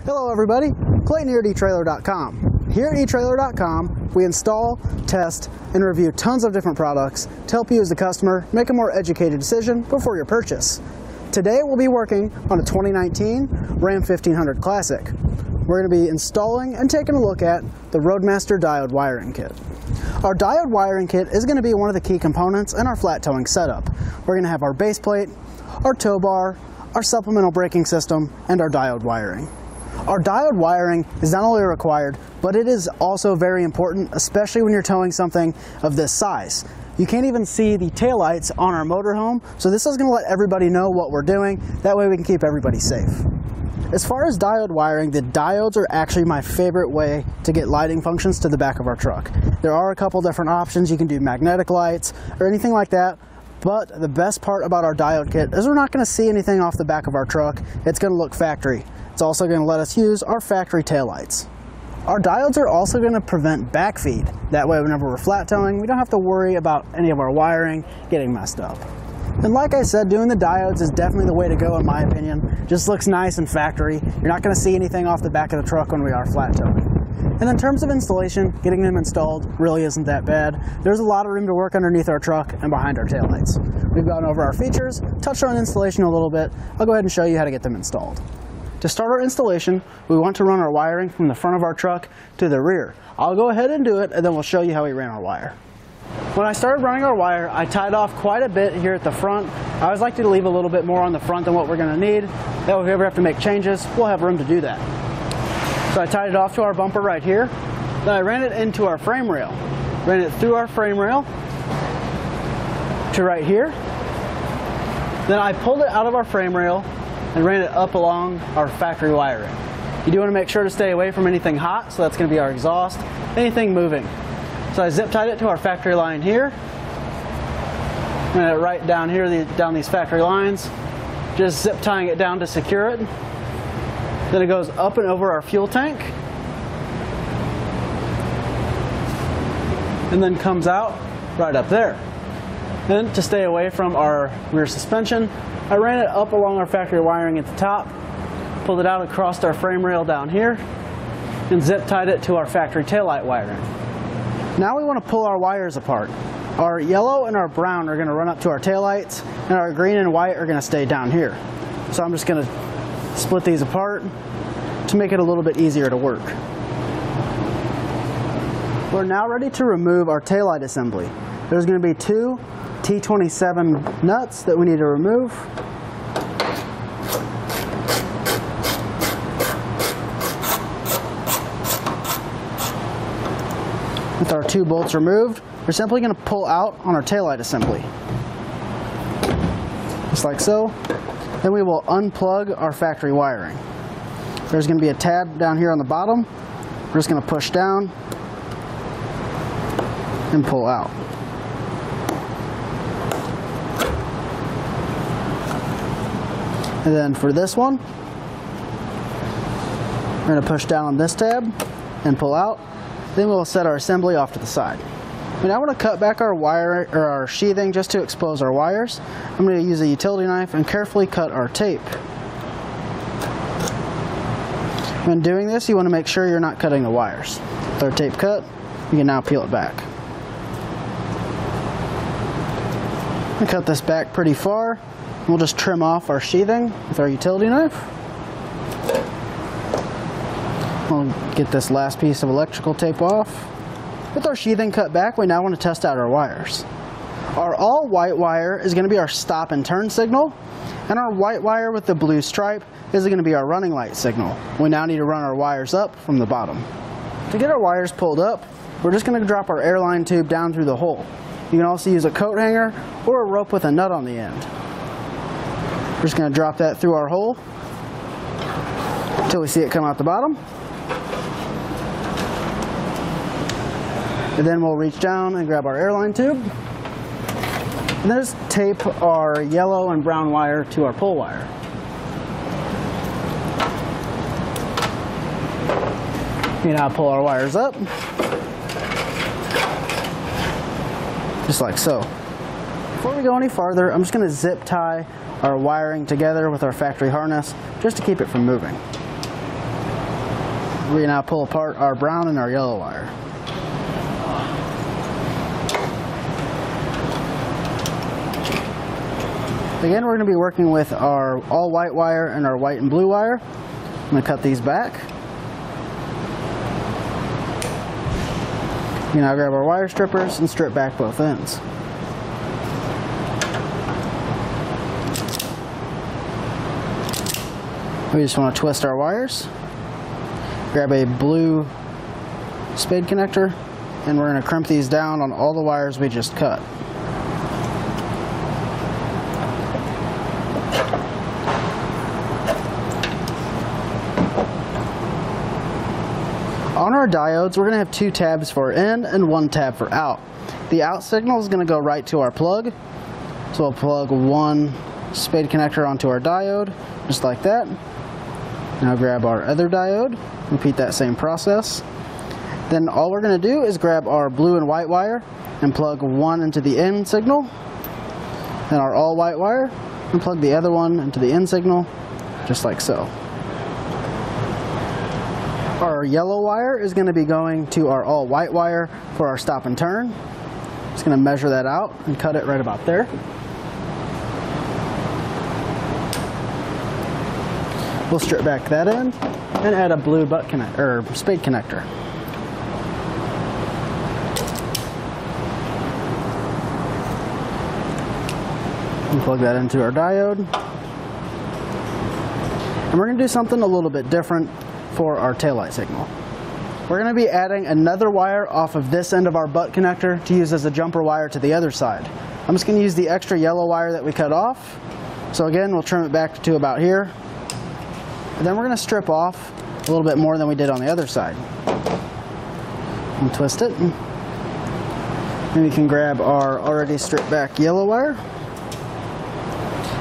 Hello everybody, Clayton here at etrailer.com. Here at etrailer.com, we install, test, and review tons of different products to help you as the customer make a more educated decision before your purchase. Today we'll be working on a 2019 Ram 1500 Classic. We're going to be installing and taking a look at the Roadmaster Diode wiring kit. Our diode wiring kit is going to be one of the key components in our flat towing setup. We're going to have our base plate, our tow bar, our supplemental braking system, and our diode wiring. Our diode wiring is not only required, but it is also very important, especially when you're towing something of this size. You can't even see the taillights on our motorhome, so this is going to let everybody know what we're doing. That way we can keep everybody safe. As far as diode wiring, the diodes are actually my favorite way to get lighting functions to the back of our truck. There are a couple different options. You can do magnetic lights or anything like that. But the best part about our diode kit is we're not going to see anything off the back of our truck. It's going to look factory. It's also going to let us use our factory taillights. Our diodes are also going to prevent backfeed. That way whenever we're flat towing, we don't have to worry about any of our wiring getting messed up. And like I said, doing the diodes is definitely the way to go in my opinion. Just looks nice and factory. You're not going to see anything off the back of the truck when we are flat towing. And in terms of installation, getting them installed really isn't that bad. There's a lot of room to work underneath our truck and behind our taillights. We've gone over our features, touched on installation a little bit. I'll go ahead and show you how to get them installed. To start our installation, we want to run our wiring from the front of our truck to the rear. I'll go ahead and do it, and then we'll show you how we ran our wire. When I started running our wire, I tied off quite a bit here at the front. I always like to leave a little bit more on the front than what we're going to need. That way if we ever have to make changes, we'll have room to do that. So I tied it off to our bumper right here. Then I ran it into our frame rail. Ran it through our frame rail to right here. Then I pulled it out of our frame rail and ran it up along our factory wiring. You do want to make sure to stay away from anything hot, so that's going to be our exhaust, anything moving. So I zip tied it to our factory line here. Ran it right down here, down these factory lines. Just zip tying it down to secure it. Then it goes up and over our fuel tank. And then comes out right up there. Then to stay away from our rear suspension, I ran it up along our factory wiring at the top, pulled it out across our frame rail down here, and zip tied it to our factory taillight wiring. Now we want to pull our wires apart. Our yellow and our brown are going to run up to our taillights, and our green and white are going to stay down here. So I'm just going to split these apart to make it a little bit easier to work. We're now ready to remove our taillight assembly. There's going to be two T27 nuts that we need to remove. With our two bolts removed, we're simply going to pull out on our taillight assembly. Just like so. Then we will unplug our factory wiring. There's going to be a tab down here on the bottom. We're just going to push down and pull out. And then for this one, we're going to push down on this tab and pull out. Then we'll set our assembly off to the side. And I want to cut back our wire or our sheathing just to expose our wires. I'm going to use a utility knife and carefully cut our tape. When doing this, you want to make sure you're not cutting the wires. With our tape cut, you can now peel it back. I cut this back pretty far. We'll just trim off our sheathing with our utility knife. We'll get this last piece of electrical tape off. With our sheathing cut back, we now want to test out our wires. Our all white wire is going to be our stop and turn signal, and our white wire with the blue stripe is going to be our running light signal. We now need to run our wires up from the bottom. To get our wires pulled up, we're just going to drop our airline tube down through the hole. You can also use a coat hanger or a rope with a nut on the end. We're just going to drop that through our hole until we see it come out the bottom. And then we'll reach down and grab our airline tube. And then just tape our yellow and brown wire to our pull wire. You now pull our wires up, just like so. Before we go any farther, I'm just going to zip tie our wiring together with our factory harness just to keep it from moving. we now pull apart our brown and our yellow wire. Again, we're going to be working with our all white wire and our white and blue wire. I'm going to cut these back. We now grab our wire strippers and strip back both ends. We just want to twist our wires, grab a blue spade connector, and we're going to crimp these down on all the wires we just cut. On our diodes, we're going to have 2 tabs for in and 1 tab for out. The out signal is going to go right to our plug, so we'll plug 1 spade connector onto our diode, just like that. Now grab our other diode, repeat that same process. Then all we're going to do is grab our blue and white wire and plug 1 into the in signal, then our all white wire, and plug the other one into the in signal, just like so. Our yellow wire is going to be going to our all white wire for our stop and turn. Just going to measure that out and cut it right about there. We'll strip back that end and add a blue spade connector. And plug that into our diode. And we're going to do something a little bit different for our taillight signal. We're going to be adding another wire off of this end of our butt connector to use as a jumper wire to the other side. I'm just going to use the extra yellow wire that we cut off. So again, we'll trim it back to about here. And then we're going to strip off a little bit more than we did on the other side. And twist it. And we can grab our already stripped back yellow wire.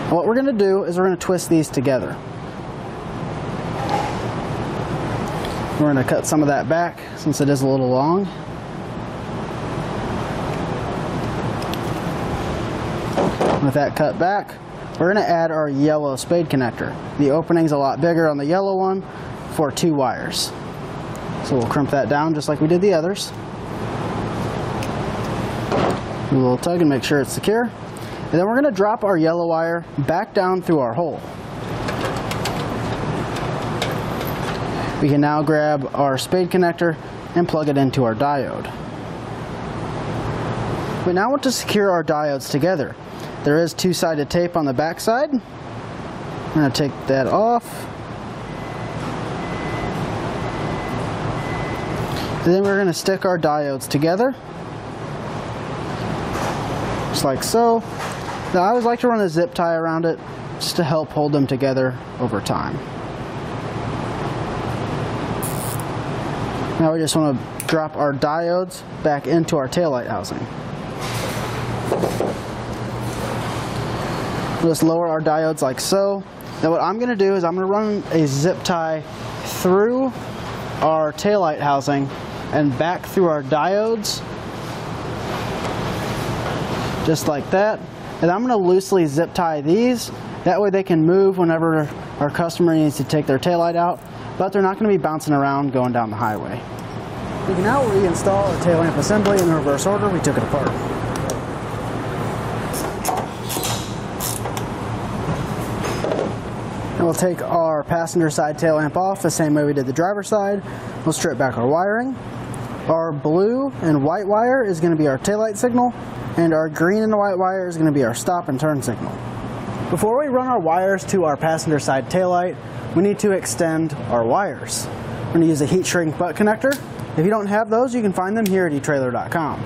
And what we're going to do is we're going to twist these together. We're going to cut some of that back since it is a little long. With that cut back, we're going to add our yellow spade connector. The opening's a lot bigger on the yellow one for 2 wires. So we'll crimp that down just like we did the others. Do a little tug and make sure it's secure. And then we're going to drop our yellow wire back down through our hole. We can now grab our spade connector and plug it into our diode. We now want to secure our diodes together. There is 2-sided tape on the back side. I'm going to take that off. And then we're going to stick our diodes together, just like so. Now I always like to run a zip tie around it just to help hold them together over time. Now we just want to drop our diodes back into our taillight housing. We'll just lower our diodes like so. Now what I'm going to do is I'm going to run a zip tie through our taillight housing and back through our diodes, just like that. And I'm going to loosely zip tie these. That way they can move whenever our customer needs to take their taillight out, but they're not going to be bouncing around going down the highway. We can now reinstall a tail lamp assembly in the reverse order we took it apart. And we'll take our passenger side tail lamp off the same way we did the driver side. We'll strip back our wiring. Our blue and white wire is going to be our taillight signal, and our green and white wire is going to be our stop and turn signal. Before we run our wires to our passenger side taillight, we need to extend our wires. We're going to use a heat shrink butt connector. If you don't have those, you can find them here at etrailer.com.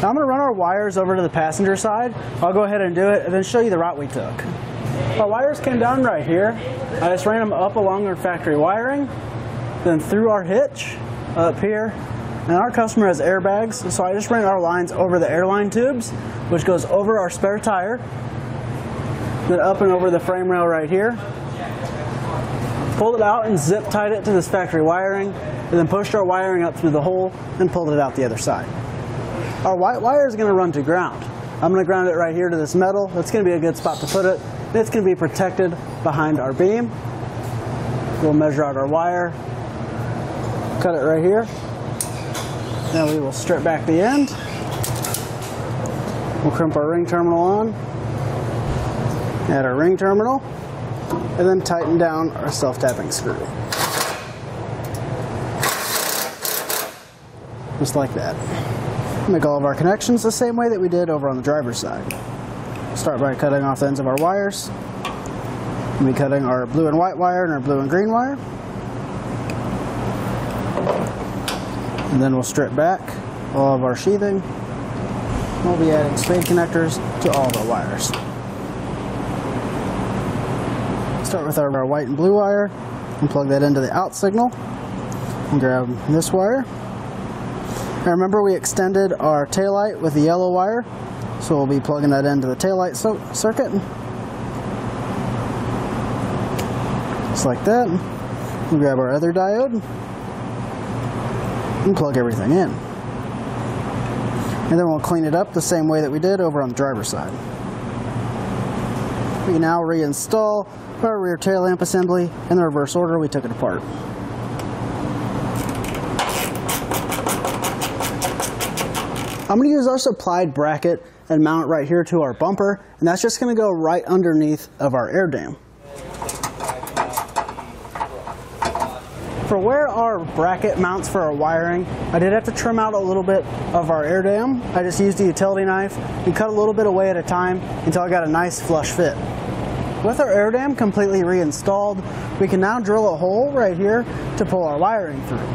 Now I'm going to run our wires over to the passenger side. I'll go ahead and do it and then show you the route we took. Our wires came down right here. I just ran them up along our factory wiring, then through our hitch up here. And our customer has airbags, so I just ran our lines over the airline tubes, which goes over our spare tire, then up and over the frame rail right here. Pulled it out and zip tied it to this factory wiring, and then pushed our wiring up through the hole and pulled it out the other side. Our white wire is going to run to ground. I'm going to ground it right here to this metal. That's going to be a good spot to put it. It's going to be protected behind our beam. We'll measure out our wire, cut it right here. Now we will strip back the end. We'll crimp our ring terminal on, add our ring terminal, and then tighten down our self-tapping screw. Just like that. Make all of our connections the same way that we did over on the driver's side. Start by cutting off the ends of our wires. We'll be cutting our blue and white wire and our blue and green wire. And then we'll strip back all of our sheathing. We'll be adding spade connectors to all of our wires. Start with our white and blue wire and plug that into the out signal. And grab this wire. Now remember, we extended our taillight with the yellow wire, so we'll be plugging that into the taillight circuit. Just like that. We'll grab our other diode and plug everything in. And then we'll clean it up the same way that we did over on the driver's side. We can now reinstall our rear tail lamp assembly in the reverse order we took it apart. I'm going to use our supplied bracket and mount it right here to our bumper, and that's just going to go right underneath of our air dam. For where our bracket mounts for our wiring, I did have to trim out a little bit of our air dam. I just used a utility knife and cut a little bit away at a time until I got a nice flush fit. With our air dam completely reinstalled, we can now drill a hole right here to pull our wiring through.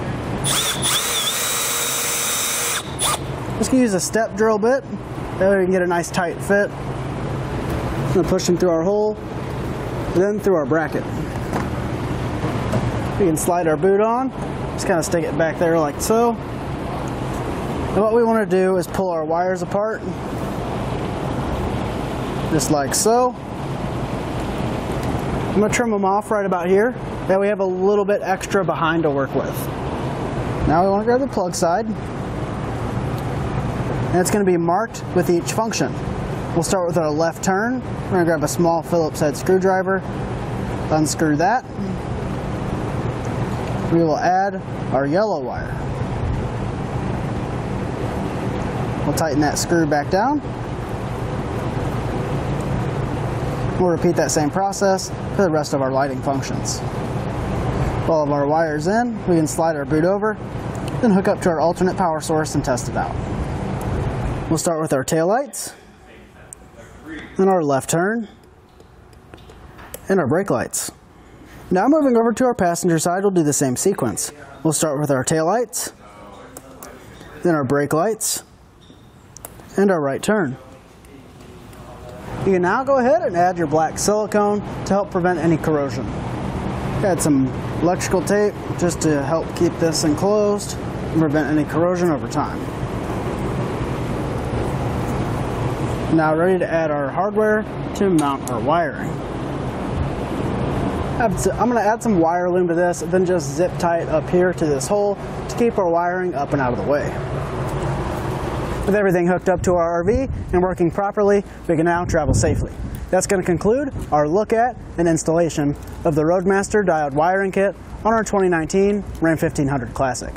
Just gonna use a step drill bit, that way we can get a nice tight fit. Just gonna push them through our hole, and then through our bracket. We can slide our boot on, just kind of stick it back there like so. And what we want to do is pull our wires apart, just like so. I'm gonna trim them off right about here, that we have a little bit extra behind to work with. Now we want to grab the plug side. And it's going to be marked with each function. We'll start with our left turn. We're going to grab a small Phillips head screwdriver, unscrew that. We will add our yellow wire. We'll tighten that screw back down. We'll repeat that same process for the rest of our lighting functions. With all of our wires in, we can slide our boot over, then hook up to our alternate power source and test it out. We'll start with our taillights, then our left turn, and our brake lights. Now moving over to our passenger side, we'll do the same sequence. We'll start with our taillights, then our brake lights, and our right turn. You can now go ahead and add your black silicone to help prevent any corrosion. Add some electrical tape just to help keep this enclosed and prevent any corrosion over time. Now ready to add our hardware to mount our wiring. I'm going to add some wire loom to this, then just zip tie it up here to this hole to keep our wiring up and out of the way. With everything hooked up to our RV and working properly, we can now travel safely. That's going to conclude our look at and installation of the Roadmaster Diode wiring kit on our 2019 Ram 1500 Classic.